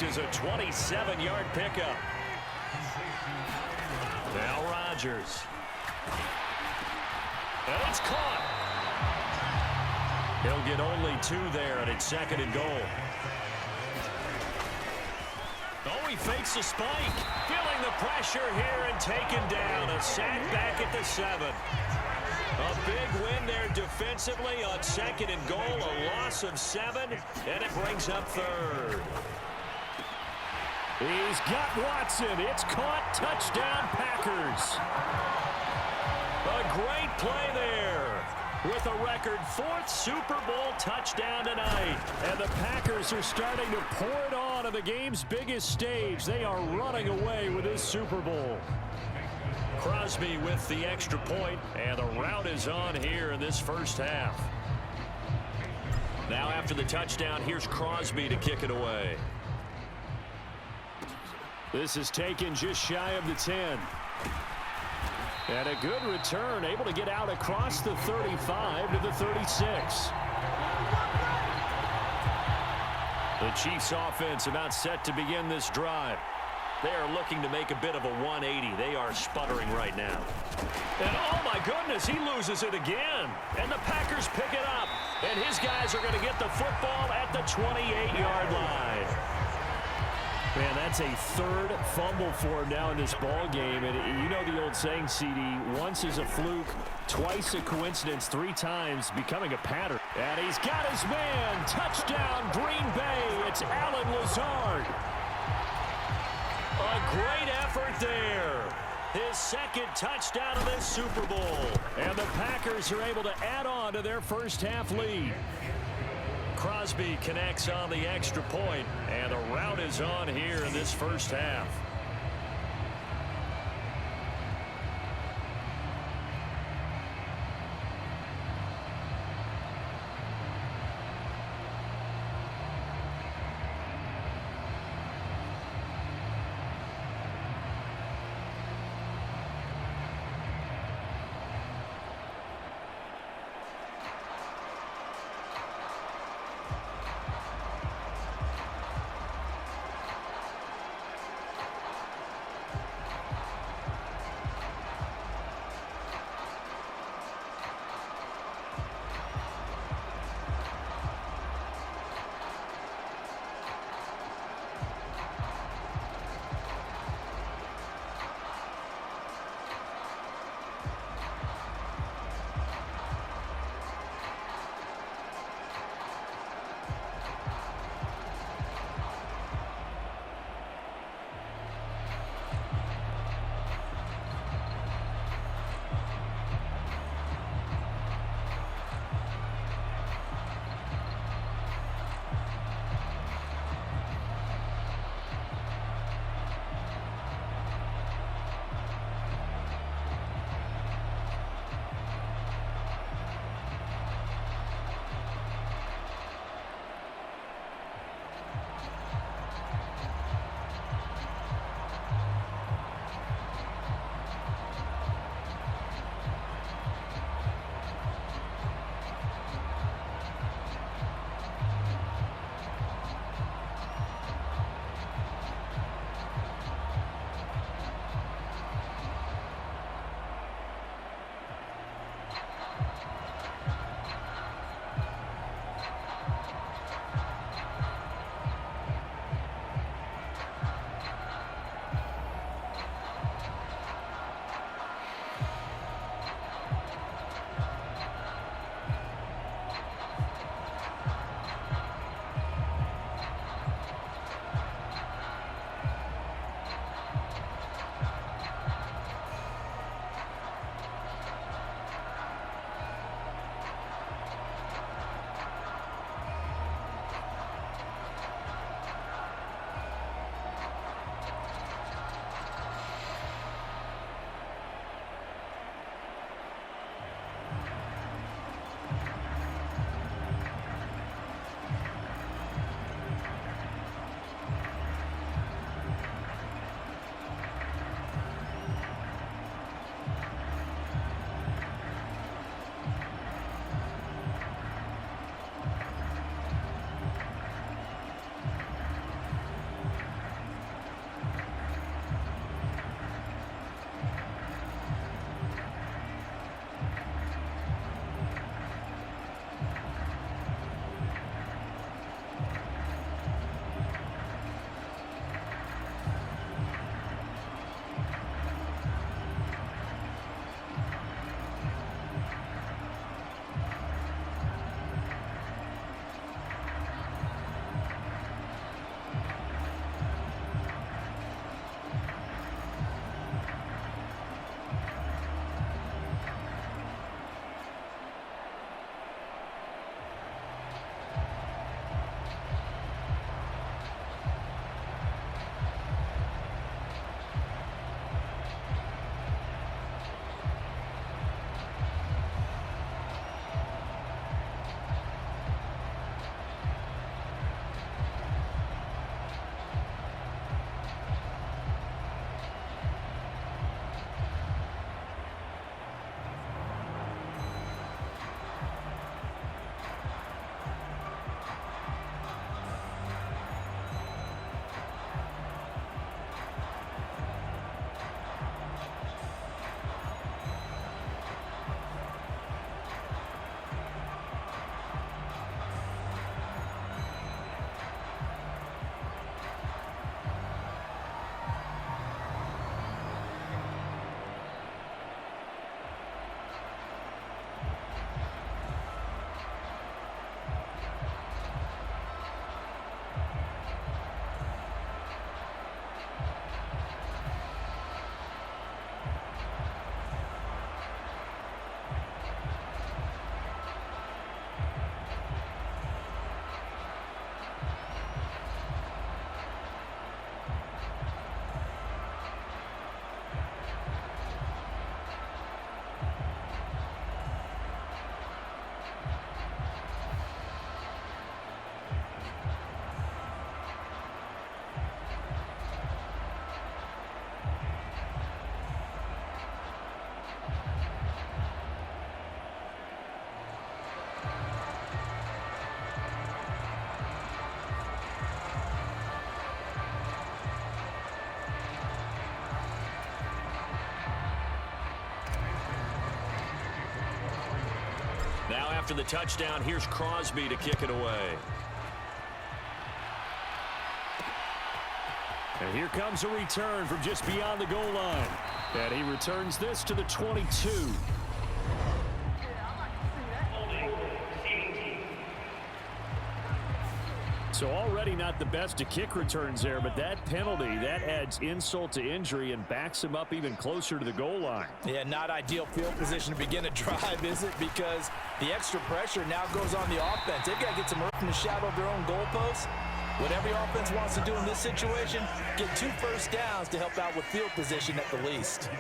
marked as a 27-yard pickup. Now Rodgers. And it's caught. He'll get only 2 there, and it's 2nd and goal. Oh, he fakes the spike. Feeling the pressure here and taken down. A sack back at the 7. A big win there defensively on 2nd and goal. A loss of 7, and it brings up 3rd. He's got Watson. It's caught. Touchdown, Packers. A great play there. With a record 4th Super Bowl touchdown tonight. And the Packers are starting to pour it on the game's biggest stage. They are running away with this Super Bowl. Crosby with the extra point, and the rout is on here in this first half. Now after the touchdown, here's Crosby to kick it away. This is taken just shy of the 10. And a good return, able to get out across the 35 to the 36. The Chiefs offense about set to begin this drive. They are looking to make a bit of a 180. They are sputtering right now. And oh my goodness, he loses it again. And the Packers pick it up. And his guys are going to get the football at the 28-yard line. Man, that's a 3rd fumble for him now in this ball game. And you know the old saying, CD, once is a fluke, twice a coincidence, 3 times becoming a pattern. And he's got his man. Touchdown, Green Bay. It's Allen Lazard. A great effort there. His 2nd touchdown of this Super Bowl. And the Packers are able to add on to their first half lead. Crosby connects on the extra point, and the rout is on here in this first half. after the touchdown, here's Crosby to kick it away. And here comes a return from just beyond the goal line. And he returns this to the 22. So already not the best to kick returns there, but that penalty, that adds insult to injury and backs him up even closer to the goal line. Yeah, not ideal field position to begin a drive, is it? Because the extra pressure now goes on the offense. They've got to get some earth in the shadow of their own goalposts. What every offense wants to do in this situation, get 2 first downs to help out with field position at the least.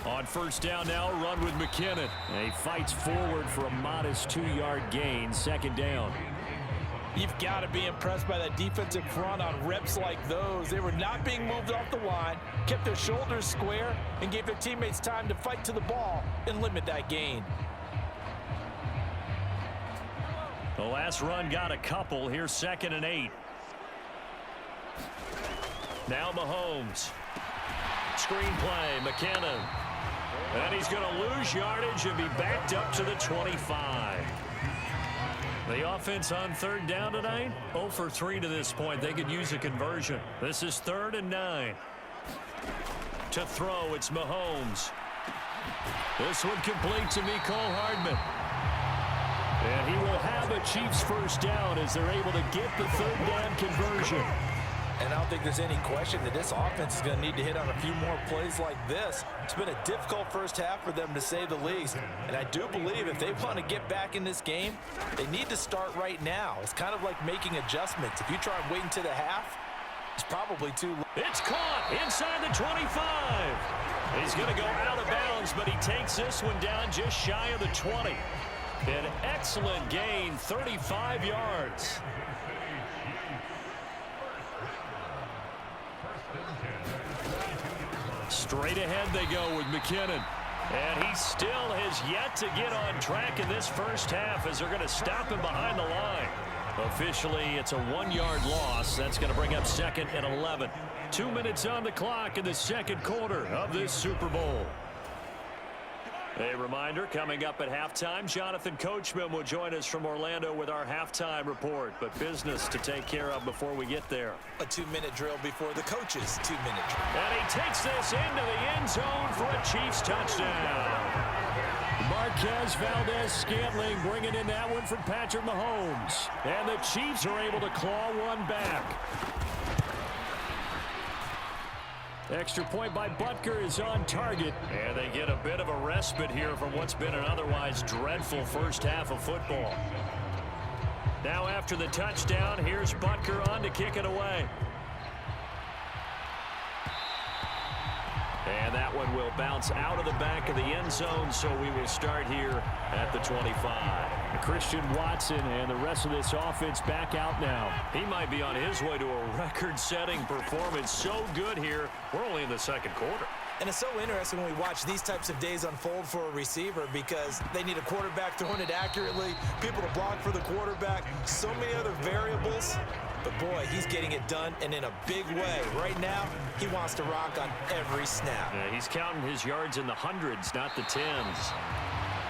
On first down now, run with McKinnon. And he fights forward for a modest 2-yard gain, second down. You've got to be impressed by that defensive front on reps like those. They were not being moved off the line, kept their shoulders square, and gave their teammates time to fight to the ball and limit that gain. The last run got a couple. Here's 2nd and 8. Now Mahomes. Screen play, McKinnon. And he's going to lose yardage and be backed up to the 25. The offense on third down tonight, 0 for 3 to this point. They could use a conversion. This is 3rd and 9. To throw, it's Mahomes. This one complete to Mecole Hardman. And he will have a Chiefs first down as they're able to get the third down conversion. And I don't think there's any question that this offense is going to need to hit on a few more plays like this. It's been a difficult first half for them, to say the least. And I do believe if they want to get back in this game, they need to start right now. It's kind of like making adjustments. If you try and wait until the half, it's probably too late. It's caught inside the 25. He's going to go out of bounds, but he takes this one down just shy of the 20. An excellent gain, 35 yards. Straight ahead they go with McKinnon. And he still has yet to get on track in this first half as they're going to stop him behind the line. Officially, it's a 1-yard loss. That's going to bring up 2nd and 11. 2 minutes on the clock in the second quarter of this Super Bowl. A reminder, coming up at halftime, Jonathan Coachman will join us from Orlando with our halftime report. But business to take care of before we get there. A 2-minute drill before the coach's 2-minute drill. And he takes this into the end zone for a Chiefs touchdown. Marquez Valdez-Scantling bringing in that one from Patrick Mahomes. And the Chiefs are able to claw one back. Extra point by Butker is on target. And they get a bit of a respite here from what's been an otherwise dreadful first half of football. Now after the touchdown, here's Butker on to kick it away. And that one will bounce out of the back of the end zone, so we will start here at the 25. Christian Watson and the rest of this offense back out now. He might be on his way to a record-setting performance. So good here. We're only in the second quarter. And it's so interesting when we watch these types of days unfold for a receiver because they need a quarterback throwing it accurately, people to block for the quarterback, so many other variables. But, boy, he's getting it done, and in a big way. Right now, he wants to rock on every snap. Yeah, he's counting his yards in the hundreds, not the tens.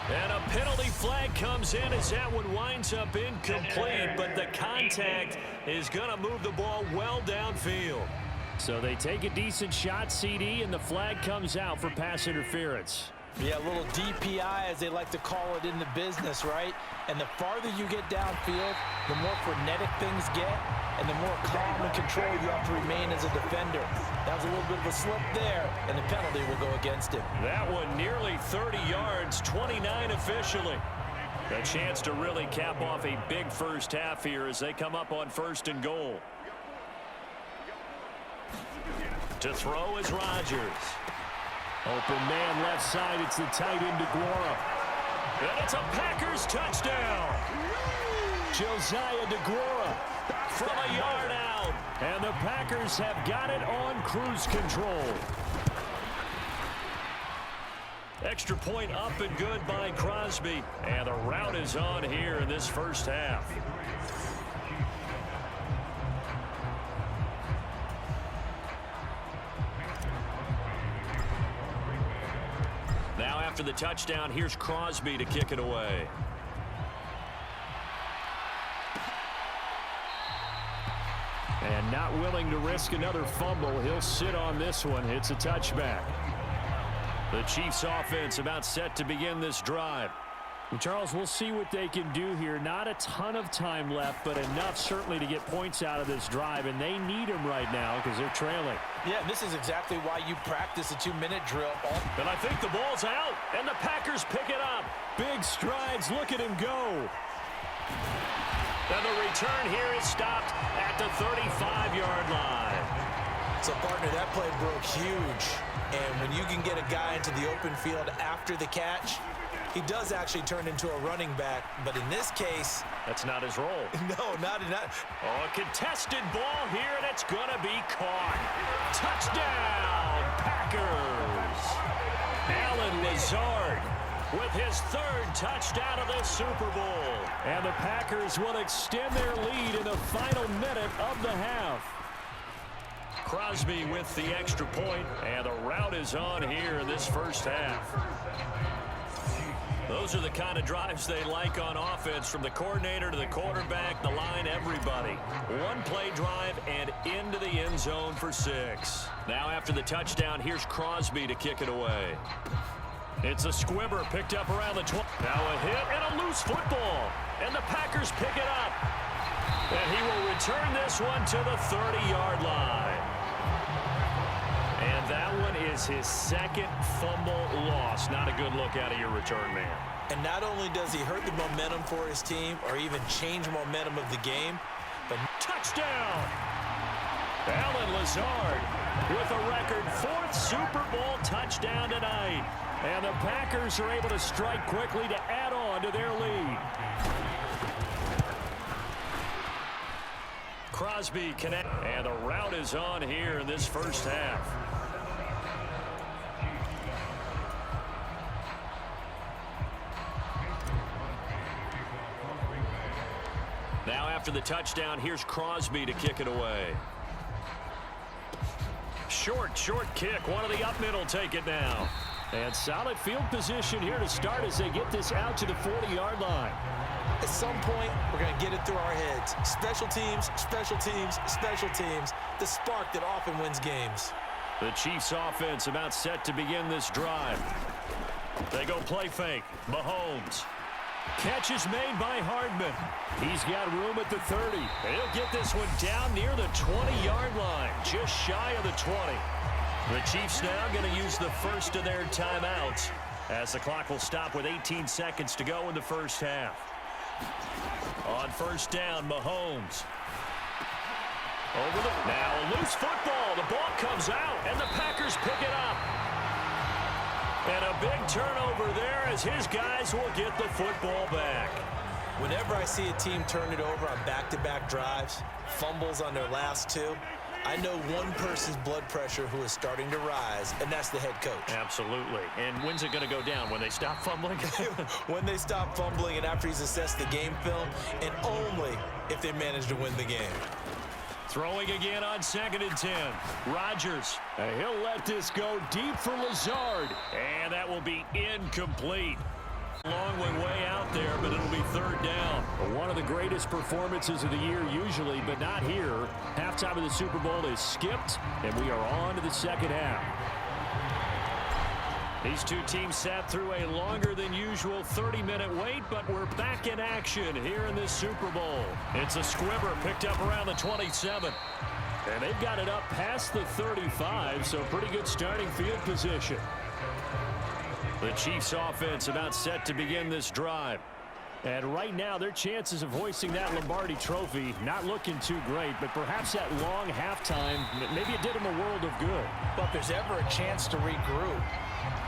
And a penalty flag comes in as that one winds up incomplete, but the contact is going to move the ball well downfield. So they take a decent shot, CD, and the flag comes out for pass interference. Yeah, a little DPI, as they like to call it in the business, right? And the farther you get downfield, the more frenetic things get, and the more calm and control you have to remain as a defender. That was a little bit of a slip there, and the penalty will go against him. That one nearly 30 yards, 29 officially. A chance to really cap off a big first half here as they come up on 1st and goal. To throw is Rodgers. Open man left side, it's the tight end DeGuara. And it's a Packers touchdown. Josiah DeGuara from a yard out. And the Packers have got it on cruise control. Extra point up and good by Crosby. And the route is on here in this first half. after the touchdown, here's Crosby to kick it away. And not willing to risk another fumble. He'll sit on this one. It's a touchback. The Chiefs offense about set to begin this drive. And Charles, we'll see what they can do here. Not a ton of time left, but enough certainly to get points out of this drive. And they need them right now because they're trailing. Yeah, and this is exactly why you practice a 2-minute drill. And I think the ball's out, and the Packers pick it up. Big strides. Look at him go. And the return here is stopped at the 35-yard line. So, partner, that play broke huge. And when you can get a guy into the open field after the catch, he does actually turn into a running back. But in this case, that's not his role. No, not. Oh, a contested ball here, and it's going to be caught. Touchdown, Packers. Allen Lazard with his third touchdown of the Super Bowl. And the Packers will extend their lead in the final minute of the half. Crosby with the extra point, and the route is on here in this first half. Those are the kind of drives they like on offense, from the coordinator to the quarterback, the line, everybody. One-play drive and into the end zone for 6. Now after the touchdown, here's Crosby to kick it away. It's a squibber picked up around the 20. Now a hit and a loose football. And the Packers pick it up. And he will return this one to the 30-yard line. And that one is his second fumble loss. Not a good look out of your return man. And not only does he hurt the momentum for his team or even change momentum of the game, but touchdown! Allen Lazard with a record 4th Super Bowl touchdown tonight. And the Packers are able to strike quickly to add on to their lead. Crosby connect. And the route is on here in this first half. Now after the touchdown, here's Crosby to kick it away. Short kick. One of the up middle take it now. And solid field position here to start as they get this out to the 40-yard line. At some point, we're going to get it through our heads. Special teams, special teams, special teams. The spark that often wins games. The Chiefs offense about set to begin this drive. They go play fake. Mahomes. Catch is made by Hardman. He's got room at the 30. He'll get this one down near the 20-yard line, just shy of the 20. The Chiefs now going to use the first of their timeouts as the clock will stop with 18 seconds to go in the first half. On first down, Mahomes. Now a loose football. The ball comes out, and the Packers pick it up. And a big turnover there as his guys will get the football back. Whenever I see a team turn it over on back-to-back drives, fumbles on their last 2, I know one person's blood pressure who is starting to rise, and that's the head coach. Absolutely. And when's it going to go down? When they stop fumbling? When they stop fumbling and after he's assessed the game film, and only if they manage to win the game. Throwing again on 2nd and 10. Rodgers. He'll let this go deep for Lazard. And that will be incomplete. Long way out there, but it'll be 3rd down. One of the greatest performances of the year usually, but not here. Halftime of the Super Bowl is skipped, and we are on to the second half. These two teams sat through a longer than usual 30-minute wait, but we're back in action here in this Super Bowl. It's a squibber picked up around the 27. And they've got it up past the 35, so pretty good starting field position. The Chiefs offense about set to begin this drive. And right now, their chances of hoisting that Lombardi trophy not looking too great, but perhaps that long halftime, maybe it did them a world of good. But if there's ever a chance to regroup,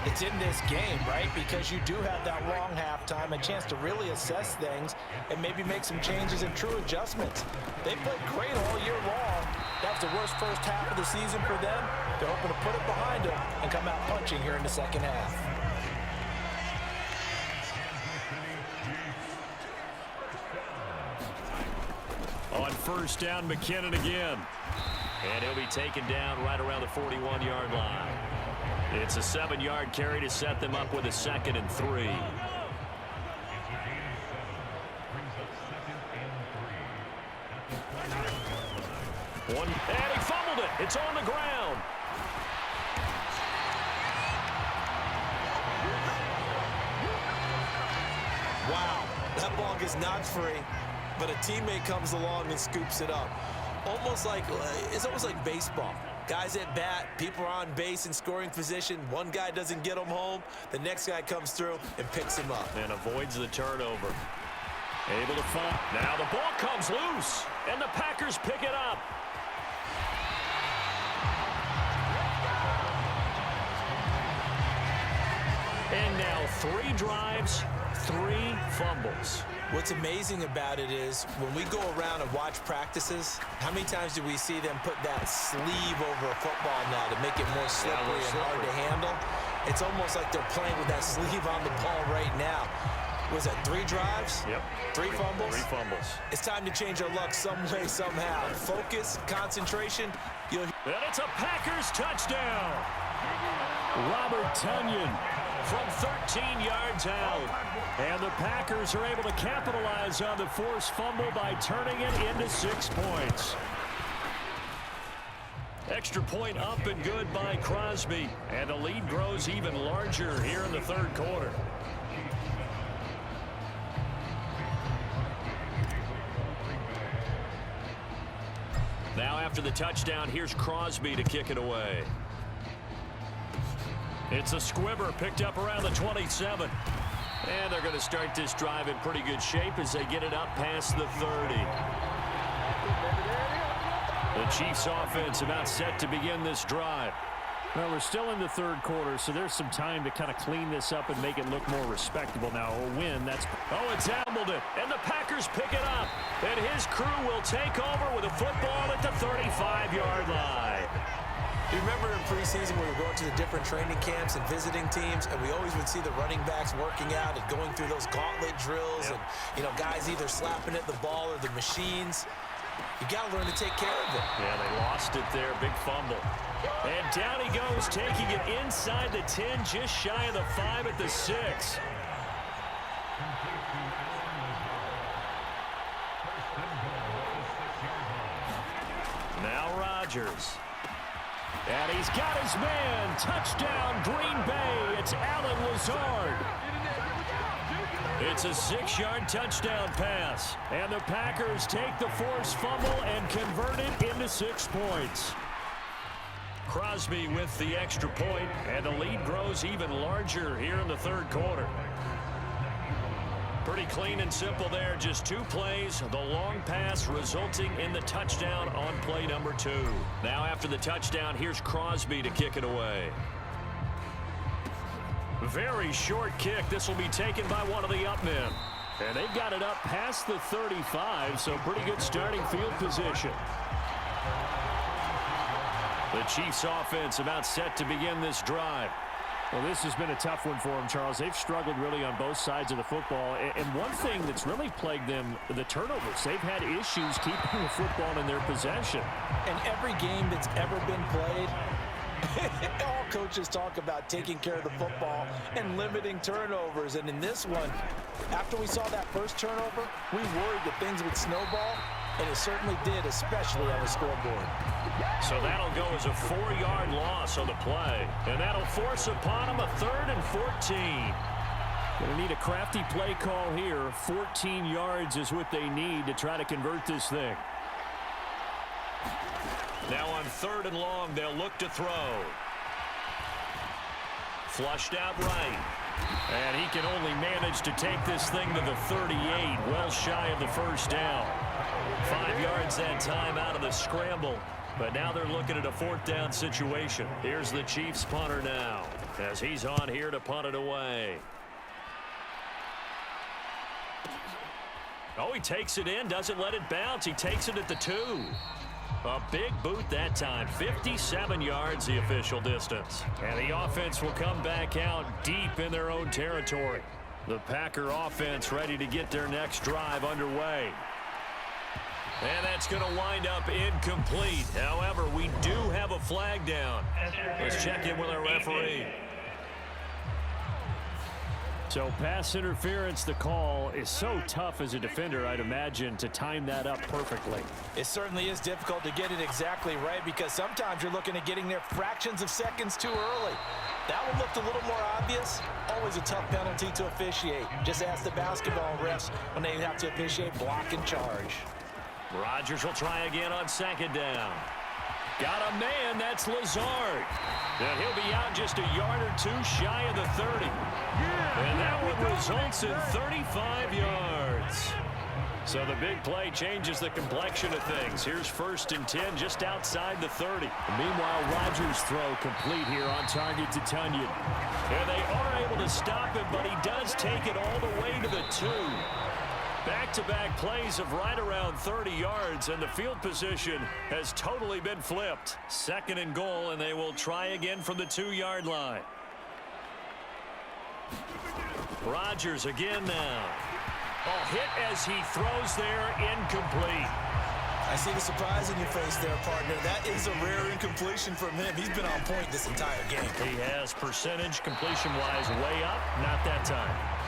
it's in this game, right? Because you do have that long halftime, a chance to really assess things and maybe make some changes and true adjustments. They played great all year long. That was the worst first half of the season for them. They're hoping to put it behind them and come out punching here in the second half. On first down, McKinnon again. And he'll be taken down right around the 41-yard line. It's a 7-yard carry to set them up with a 2nd and 3. And he fumbled it. It's on the ground. Wow, that ball gets knocked free, but a teammate comes along and scoops it up. It's almost like baseball. Guys at bat, people are on base in scoring position. One guy doesn't get him home. The next guy comes through and picks him up. And avoids the turnover. Able to find. Now the ball comes loose, and the Packers pick it up. And now 3 drives, 3 fumbles. What's amazing about it is when we go around and watch practices, how many times do we see them put that sleeve over a football now to make it more slippery and hard to handle? It's almost like they're playing with that sleeve on the ball right now. Was that 3 drives? Yep. 3 fumbles? 3 fumbles. It's time to change our luck some way, somehow. Focus, concentration. And it's a Packers touchdown. Robert Tonyan from 13 yards out. And the Packers are able to capitalize on the forced fumble by turning it into 6 points. Extra point up and good by Crosby. And the lead grows even larger here in the 3rd quarter. Now after the touchdown, here's Crosby to kick it away. It's a squibber picked up around the 27. And they're going to start this drive in pretty good shape as they get it up past the 30. The Chiefs offense about set to begin this drive. Well, we're still in the 3rd quarter, so there's some time to kind of clean this up and make it look more respectable. Now, a win, that's... Oh, it's Hamilton, and the Packers pick it up. And his crew will take over with a football at the 35-yard line. You remember in preseason we were going to the different training camps and visiting teams, and we always would see the running backs working out and going through those gauntlet drills, and, you know, guys either slapping at the ball or the machines. You got to learn to take care of it. Yeah, they lost it there. Big fumble. And down he goes, taking it inside the 10, just shy of the 5 at the 6. Now Rodgers. And he's got his man. Touchdown, Green Bay. It's Allen Lazard. It's a 6-yard touchdown pass. And the Packers take the forced fumble and convert it into 6 points. Crosby with the extra point, and the lead grows even larger here in the 3rd quarter. Pretty clean and simple there. Just 2 plays. The long pass resulting in the touchdown on play number 2. Now after the touchdown, here's Crosby to kick it away. Very short kick. This will be taken by one of the up men. And they've got it up past the 35, so pretty good starting field position. The Chiefs offense about set to begin this drive. Well, this has been a tough one for them, Charles. They've struggled really on both sides of the football. And one thing that's really plagued them, the turnovers. They've had issues keeping the football in their possession. And every game that's ever been played, all coaches talk about taking care of the football and limiting turnovers. And in this one, after we saw that first turnover, we worried that things would snowball, and it certainly did, especially on the scoreboard. So that'll go as a 4-yard loss on the play. And that'll force upon them a 3rd and 14. Going to need a crafty play call here. 14 yards is what they need to try to convert this thing. Now on 3rd and long, they'll look to throw. Flushed out right. And he can only manage to take this thing to the 38, well shy of the first down. 5 yards that time out of the scramble. But now they're looking at a 4th down situation. Here's the Chiefs punter now as he's on here to punt it away. Oh, he takes it in, doesn't let it bounce. He takes it at the 2. A big boot that time. 57 yards the official distance. And the offense will come back out deep in their own territory. The Packer offense ready to get their next drive underway. And that's going to wind up incomplete. However, we do have a flag down. Let's check in with our referee. So pass interference, the call is so tough as a defender, I'd imagine, to time that up perfectly. It certainly is difficult to get it exactly right because sometimes you're looking at getting there fractions of seconds too early. That one looked a little more obvious. Always a tough penalty to officiate. Just ask the basketball refs when they have to officiate block and charge. Rodgers will try again on second down. Got a man, that's Lazard. And he'll be out just a yard or two shy of the 30. And that one results in 35 yards. So the big play changes the complexion of things. Here's 1st and 10 just outside the 30. Meanwhile, Rodgers' throw complete here on target to Tonyan. And they are able to stop him, but he does take it all the way to the 2. Back-to-back plays of right around 30 yards, and the field position has totally been flipped. 2nd and goal, and they will try again from the 2-yard line. Rodgers again now. A hit as he throws there, incomplete. I see the surprise in your face there, partner. That is a rare incompletion from him. He's been on point this entire game. He has percentage completion-wise way up, not that time.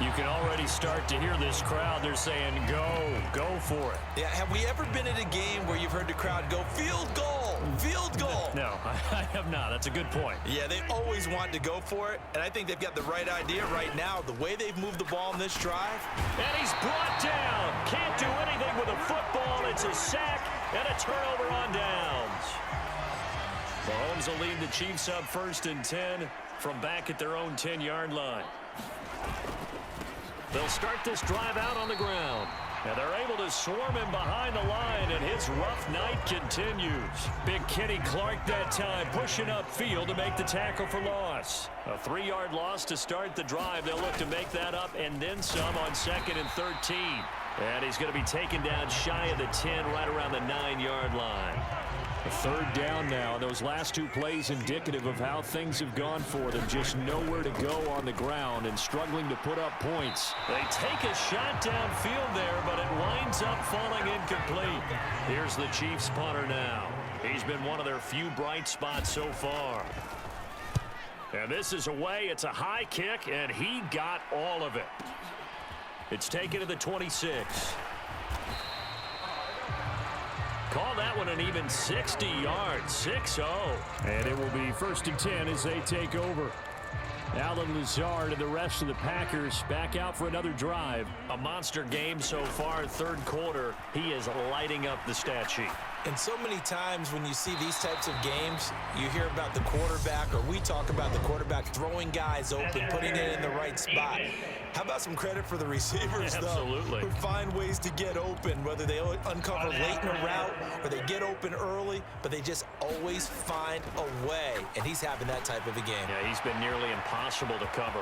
You can already start to hear this crowd. They're saying, go for it. Yeah, have we ever been at a game where you've heard the crowd go, field goal, field goal? No, I have not. That's a good point. Yeah, they always want to go for it, and I think they've got the right idea right now. The way they've moved the ball in this drive. And he's brought down. Can't do anything with a football. It's a sack and a turnover on downs. Mahomes will lead the Chiefs up 1st and 10 from back at their own 10-yard line. They'll start this drive out on the ground. And they're able to swarm him behind the line, and his rough night continues. Big Kenny Clark that time pushing upfield to make the tackle for loss. A 3-yard loss to start the drive. They'll look to make that up and then some on 2nd and 13. And he's going to be taken down shy of the 10 right around the 9-yard line. A 3rd down now. Those last 2 plays indicative of how things have gone for them. Just nowhere to go on the ground and struggling to put up points. They take a shot downfield there, but it winds up falling incomplete. Here's the Chiefs punter now. He's been one of their few bright spots so far. And this is away. It's a high kick, and he got all of it. It's taken to the 26. Call that one an even 60 yards, 6-0. And it will be 1st and 10 as they take over. Allen Lazard and the rest of the Packers back out for another drive. A monster game so far, 3rd quarter. He is lighting up the stat sheet. And so many times when you see these types of games, you hear about the quarterback, or we talk about the quarterback throwing guys open, putting it in the right spot. How about some credit for the receivers, Absolutely. though, who find ways to get open, whether they uncover late in a route or they get open early, but they just always find a way. And he's having that type of a game. Yeah, he's been nearly impossible to cover.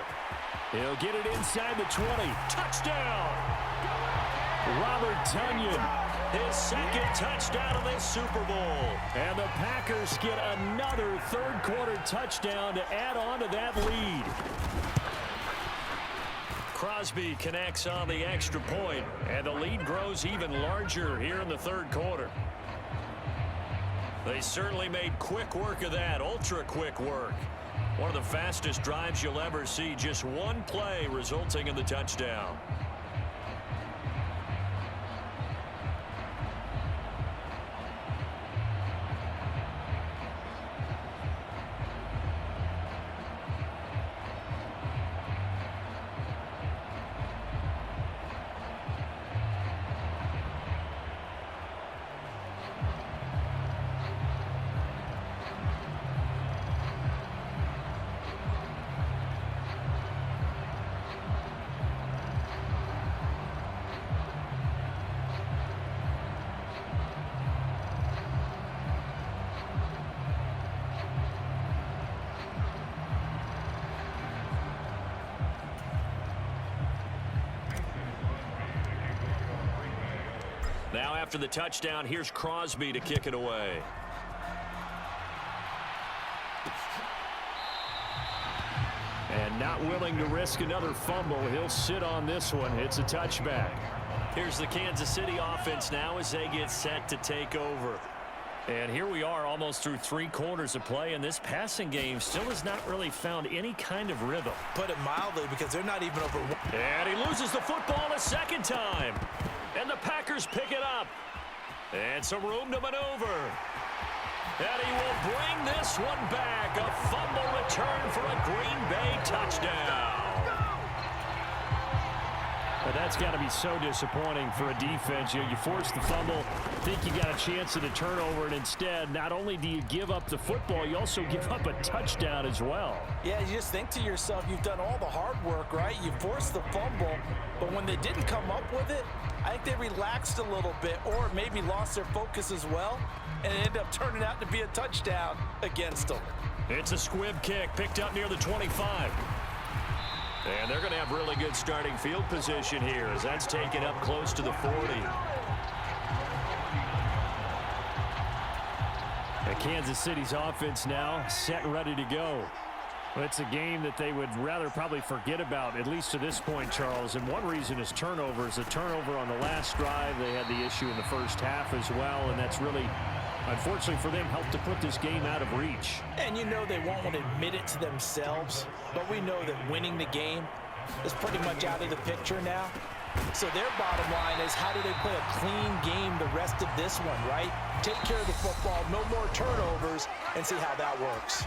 He'll get it inside the 20. Touchdown! Robert Tonyan. His 2nd touchdown of this Super Bowl. And the Packers get another 3rd quarter touchdown to add on to that lead. Crosby connects on the extra point, and the lead grows even larger here in the 3rd quarter. They certainly made quick work of that, ultra quick work. One of the fastest drives you'll ever see, just one play resulting in the touchdown. Now after the touchdown, here's Crosby to kick it away. And not willing to risk another fumble, he'll sit on this one. It's a touchback. Here's the Kansas City offense now as they get set to take over. And here we are almost through 3 quarters of play, and this passing game still has not really found any kind of rhythm. Put it mildly, because they're not even over one. And he loses the football a second time. And the Packers pick it up. And some room to maneuver. And he will bring this one back. A fumble return for a Green Bay touchdown. But that's got to be so disappointing for a defense. You force the fumble, think you got a chance at a turnover, and instead, not only do you give up the football, you also give up a touchdown as well. Yeah, you just think to yourself, you've done all the hard work, right? You forced the fumble, but when they didn't come up with it, I think they relaxed a little bit or maybe lost their focus as well, and it ended up turning out to be a touchdown against them. It's a squib kick picked up near the 25. And they're going to have really good starting field position here as that's taken up close to the 40. And Kansas City's offense now set and ready to go. Well, it's a game that they would rather probably forget about, at least to this point, Charles. And one reason is turnovers. A turnover on the last drive. They had the issue in the first half as well, and that's really, unfortunately for them, helped to put this game out of reach. And you know they won't admit it to themselves, but we know that winning the game is pretty much out of the picture now. So their bottom line is, how do they play a clean game the rest of this one, right? Take care of the football, no more turnovers, and see how that works.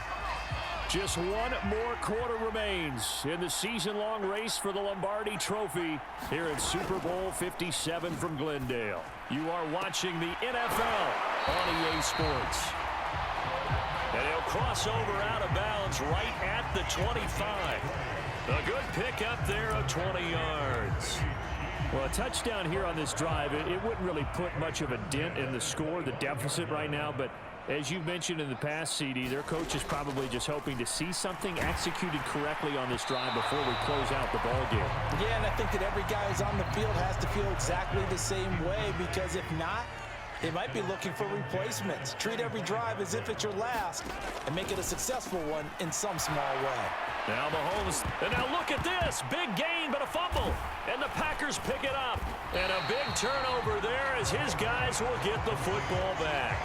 Just one more quarter remains in the season-long race for the Lombardi Trophy here at Super Bowl 57 from Glendale. You are watching the NFL on EA Sports. And he'll cross over out of bounds right at the 25. A good pickup there of 20 yards. Well, a touchdown here on this drive, it wouldn't really put much of a dent in the score, the deficit right now, but as you mentioned in the past, CD, their coach is probably just hoping to see something executed correctly on this drive before we close out the ball game. Yeah, and I think that every guy who's on the field has to feel exactly the same way, because if not, they might be looking for replacements. Treat every drive as if it's your last and make it a successful one in some small way. Now Mahomes, and now look at this. Big gain, but a fumble. And the Packers pick it up. And a big turnover there as his guys will get the football back.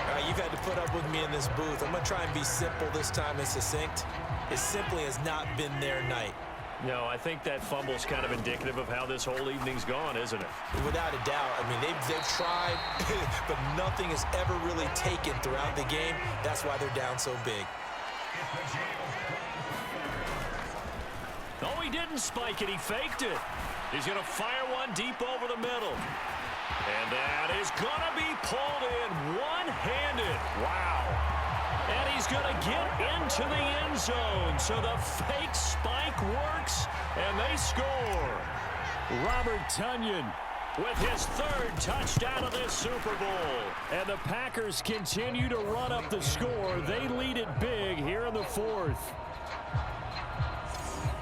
All right, you've had to put up with me in this booth. I'm going to try and be simple this time and succinct. It simply has not been their night. No, I think that fumble's kind of indicative of how this whole evening's gone, isn't it? Without a doubt. I mean, they've tried, but nothing is ever really taken throughout the game. That's why they're down so big. No, he didn't spike it. He faked it. He's going to fire one deep over the middle. And that is going to be pulled in one-handed. Wow. And he's going to get into the end zone. So the fake spike works, and they score. Robert Tonyan with his 3rd touchdown of this Super Bowl. And the Packers continue to run up the score. They lead it big here in the 4th.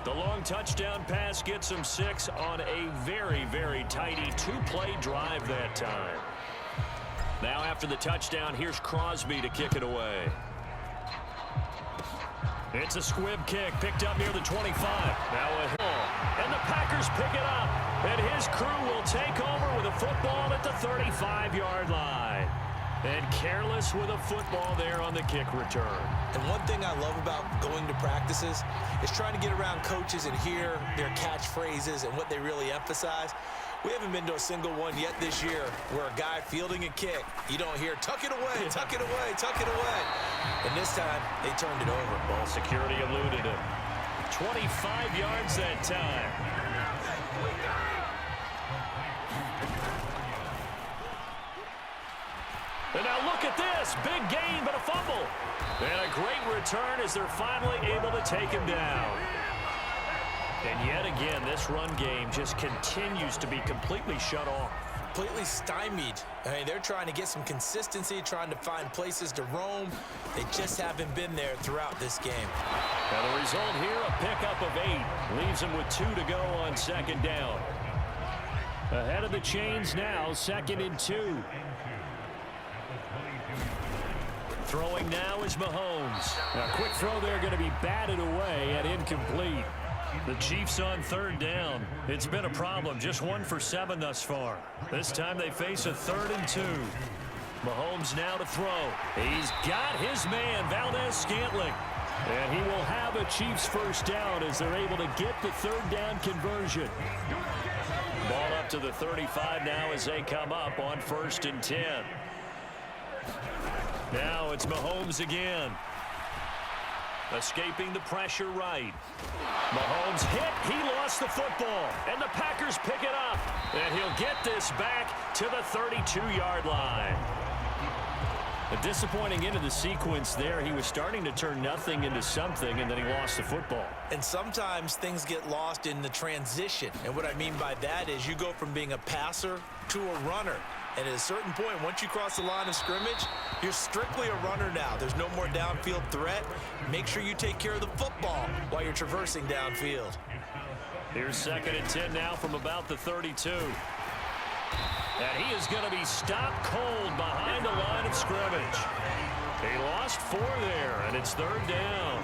The long touchdown pass gets him 6 on a very, very tidy 2-play drive that time. Now after the touchdown, here's Crosby to kick it away. It's a squib kick picked up near the 25. Now a Hill, and the Packers pick it up. And his crew will take over with a football at the 35-yard line. And careless with a football there on the kick return. And one thing I love about going to practices is trying to get around coaches and hear their catchphrases and what they really emphasize. We haven't been to a single one yet this year where a guy fielding a kick, you don't hear, tuck it away, tuck it away, tuck it away. And this time, they turned it over. Ball security eluded him. 25 yards that time. And now look at this. Big gain, but a fumble. And a great return as they're finally able to take him down. And yet again, this run game just continues to be completely shut off. Completely stymied. I mean, they're trying to get some consistency, trying to find places to roam. They just haven't been there throughout this game. Now the result here, a pickup of 8. Leaves them with 2 to go on 2nd down. Ahead of the chains now, 2nd and 2. Throwing now is Mahomes. A quick throw there going to be batted away and incomplete. The Chiefs on third down. It's been a problem. Just 1 for 7 thus far. This time they face a 3rd and 2. Mahomes now to throw. He's got his man, Valdez-Scantling. And he will have a Chiefs first down as they're able to get the 3rd down conversion. Ball up to the 35 now as they come up on 1st and 10. Now it's Mahomes again. Escaping the pressure right. Mahomes hit. He lost the football. And the Packers pick it up. And he'll get this back to the 32-yard line. A disappointing end of the sequence there. He was starting to turn nothing into something, and then he lost the football. And sometimes things get lost in the transition. And what I mean by that is you go from being a passer to a runner. And at a certain point, once you cross the line of scrimmage, you're strictly a runner now. There's no more downfield threat. Make sure you take care of the football while you're traversing downfield. Here's 2nd and 10 now from about the 32. And he is going to be stopped cold behind the line of scrimmage. He lost 4 there, and it's 3rd down.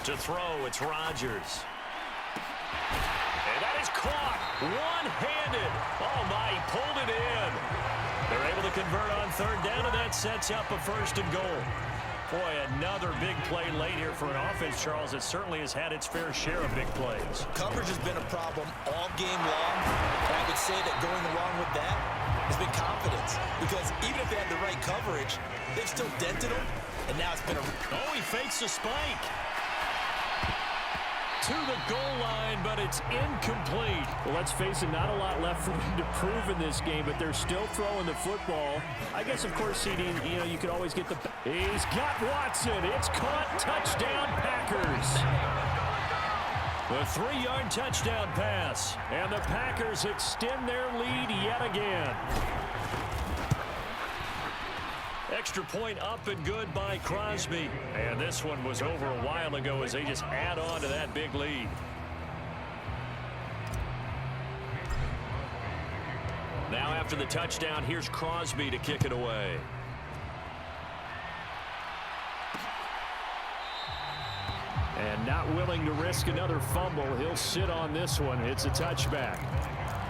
To throw, it's Rodgers. And that is caught one-handed. Oh, my, he pulled it in. They're able to convert on 3rd down, and that sets up a 1st and goal. Boy, another big play late here for an offense, Charles, that certainly has had its fair share of big plays. Coverage has been a problem all game long. And I would say that going along with that has been confidence. Because even if they had the right coverage, they've still dented them. And now it's been a... Oh, he fakes a spike. To the goal line, but it's incomplete. Well, let's face it, not a lot left for them to prove in this game, but they're still throwing the football. I guess, of course, CD, you could always get the... He's got Watson. It's caught. Touchdown, Packers. The 3-yard touchdown pass. And the Packers extend their lead yet again. Extra point up and good by Crosby. And this one was over a while ago as they just add on to that big lead. Now after the touchdown, here's Crosby to kick it away. And not willing to risk another fumble. He'll sit on this one. It's a touchback.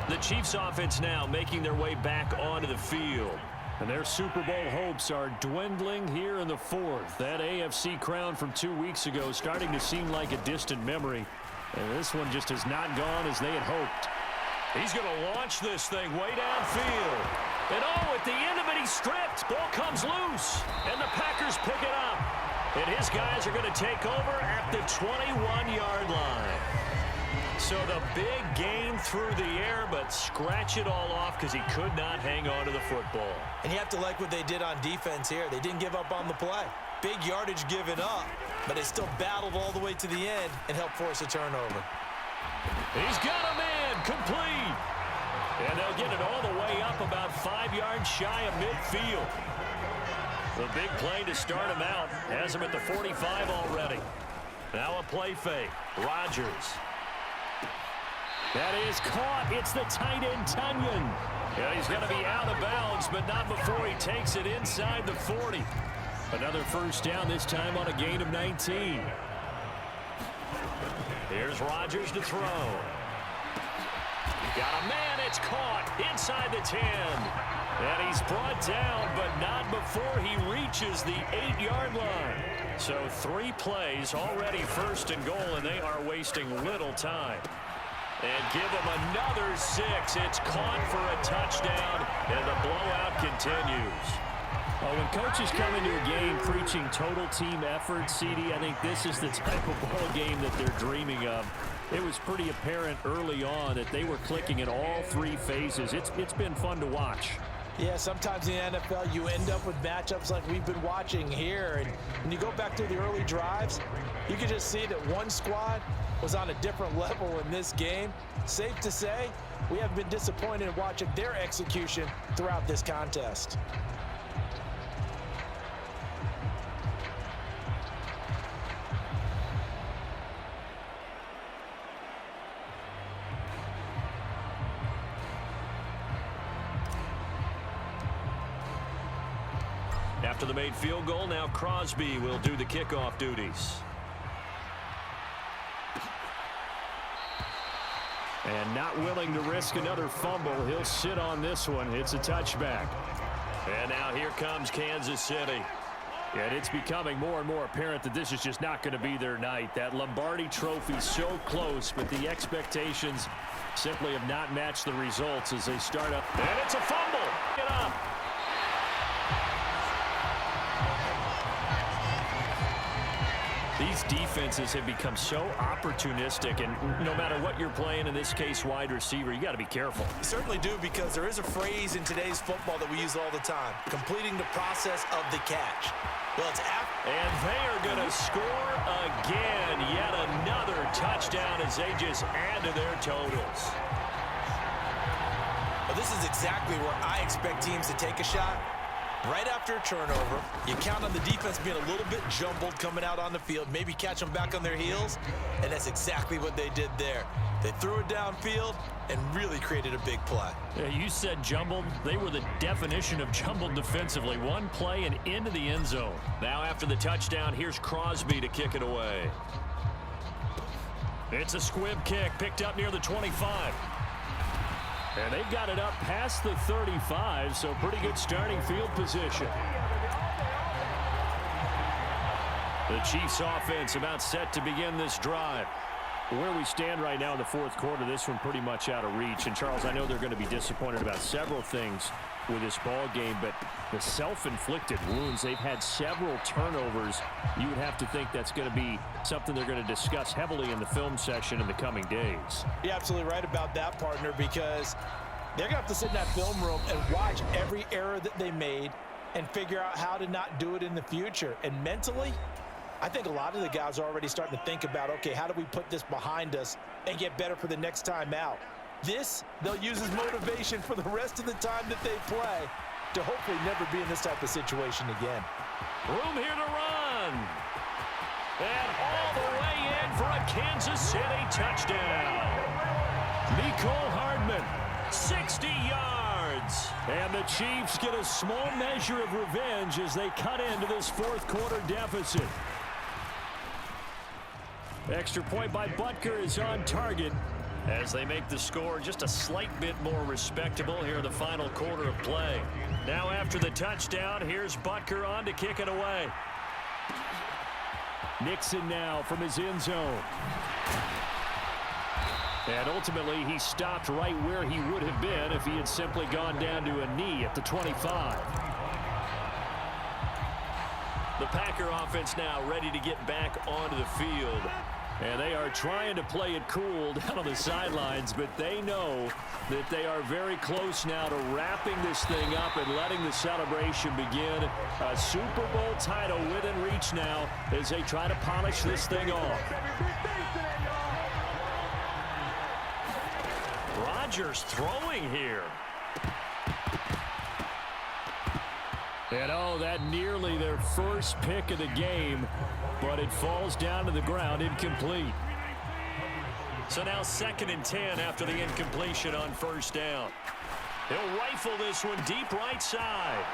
The Chiefs offense now making their way back onto the field. And their Super Bowl hopes are dwindling here in the 4th. That AFC crown from 2 weeks ago starting to seem like a distant memory. And this one just has not gone as they had hoped. He's going to launch this thing way downfield. And oh, at the end of it, he's stripped. Ball comes loose. And the Packers pick it up. And his guys are going to take over at the 21-yard line. So the big gain through the air, but scratch it all off because he could not hang on to the football. And you have to like what they did on defense here. They didn't give up on the play. Big yardage given up, but they still battled all the way to the end and helped force a turnover. He's got a man complete. And they'll get it all the way up about 5 yards shy of midfield. The big play to start him out has him at the 45 already. Now a play fake. Rodgers. That is caught. It's the tight end, Tunyon. Yeah, he's going to be out of bounds, but not before he takes it inside the 40. Another first down, this time on a gain of 19. Here's Rodgers to throw. Got a man. It's caught inside the 10. And he's brought down, but not before he reaches the 8-yard line. So 3 plays already 1st and goal, and they are wasting little time. And give him another 6. It's caught for a touchdown, and the blowout continues. Well, when coaches come into a game preaching total team effort, CD, I think this is the type of ball game that they're dreaming of. It was pretty apparent early on that they were clicking in all 3 phases. It's been fun to watch. Yeah, sometimes in the NFL you end up with matchups like we've been watching here. And when you go back to the early drives, you can just see that one squad was on a different level in this game. Safe to say, we have been disappointed in watching their execution throughout this contest. After the made field goal, now Crosby will do the kickoff duties. And not willing to risk another fumble. He'll sit on this one. It's a touchback. And now here comes Kansas City. And it's becoming more and more apparent that this is just not going to be their night. That Lombardi trophy so close, but the expectations simply have not matched the results as they start up. And it's a fumble. Get up. These defenses have become so opportunistic, and no matter what you're playing, in this case wide receiver, you got to be careful. You certainly do, because there is a phrase in today's football that we use all the time: completing the process of the catch. Well, it's after. And they are going to score again. Yet another touchdown as they just add to their totals. Well, this is exactly where I expect teams to take a shot. Right after a turnover, you count on the defense being a little bit jumbled coming out on the field, maybe catch them back on their heels, and that's exactly what they did there. They threw it downfield and really created a big play. Yeah, you said jumbled. They were the definition of jumbled defensively. One play and into the end zone. Now after the touchdown, here's Crosby to kick it away. It's a squib kick picked up near the 25. And they've got it up past the 35, so pretty good starting field position. The Chiefs offense about set to begin this drive. Where we stand right now in the fourth quarter, this one pretty much out of reach. And, Charles, I know they're going to be disappointed about several things with this ball game, but the self-inflicted wounds, they've had several turnovers. You would have to think that's going to be something they're going to discuss heavily in the film session in the coming days. You're absolutely right about that, partner, because they're going to have to sit in that film room and watch every error that they made and figure out how to not do it in the future. And mentally, I think a lot of the guys are already starting to think about, okay, how do we put this behind us and get better for the next time out? This, they'll use as motivation for the rest of the time that they play to hopefully never be in this type of situation again. Room here to run. And all the way in for a Kansas City touchdown. Mecole Hardman, 60 yards. And the Chiefs get a small measure of revenge as they cut into this fourth quarter deficit. Extra point by Butker is on target as they make the score just a slight bit more respectable here in the final quarter of play. Now after the touchdown, here's Butker on to kick it away. Nixon now from his end zone. And ultimately, he stopped right where he would have been if he had simply gone down to a knee at the 25. The Packer offense now ready to get back onto the field. And they are trying to play it cool down on the sidelines, but they know that they are very close now to wrapping this thing up and letting the celebration begin. A Super Bowl title within reach now as they try to polish this thing off. Rodgers throwing here. And oh, that nearly their first pick of the game, but it falls down to the ground incomplete. So now 2nd and 10 after the incompletion on first down. He'll rifle this one deep right side.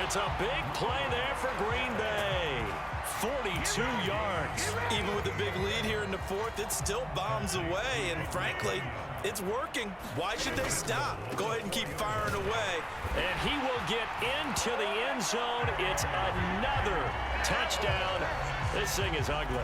It's a big play there for Green Bay. 42 yards. Even with the big lead here in the fourth, it still bombs away, and frankly, it's working. Why should they stop? Go ahead and keep firing away. And he will get into the end zone. It's another touchdown. This thing is ugly.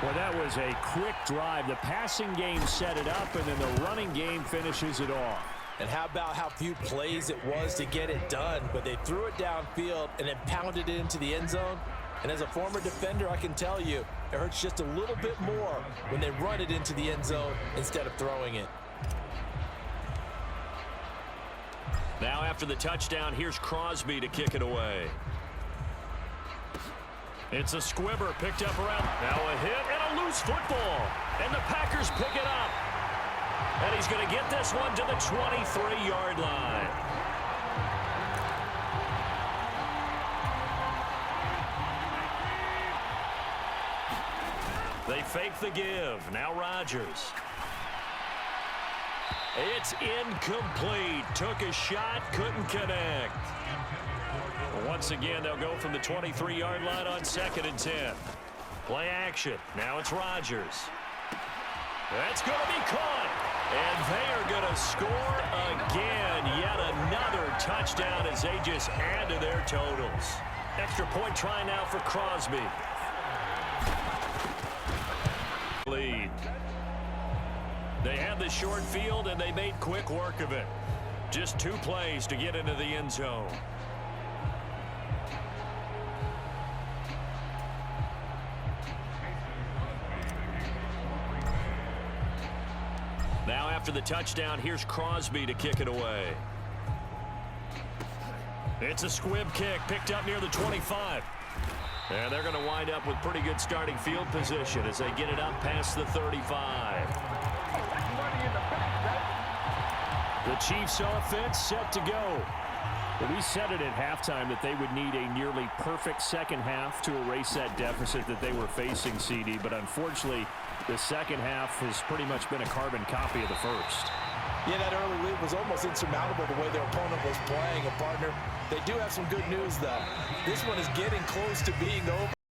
Well, that was a quick drive. The passing game set it up, and then the running game finishes it off. And how about how few plays it was to get it done, but they threw it downfield and then pounded it into the end zone. And as a former defender, I can tell you, it hurts just a little bit more when they run it into the end zone instead of throwing it. Now after the touchdown, here's Crosby to kick it away. It's a squibber picked up around. Now a hit and a loose football. And the Packers pick it up. And he's going to get this one to the 23-yard line. They fake the give. Now Rodgers. It's incomplete. Took a shot, couldn't connect. Once again, they'll go from the 23-yard line on 2nd and 10. Play action. Now it's Rodgers. That's going to be caught. And they are going to score again. Yet another touchdown as they just add to their totals. Extra point try now for Crosby. Lead. They had the short field, and they made quick work of it. Just 2 plays to get into the end zone. Now after the touchdown, here's Crosby to kick it away. It's a squib kick picked up near the 25. And they're going to wind up with pretty good starting field position as they get it up past the 35. The Chiefs offense set to go. Well, we said it at halftime that they would need a nearly perfect second half to erase that deficit that they were facing, CD. But unfortunately, the second half has pretty much been a carbon copy of the first. Yeah, that early lead was almost insurmountable the way their opponent was playing. And, partner, they do have some good news, though. This one is getting close to being over.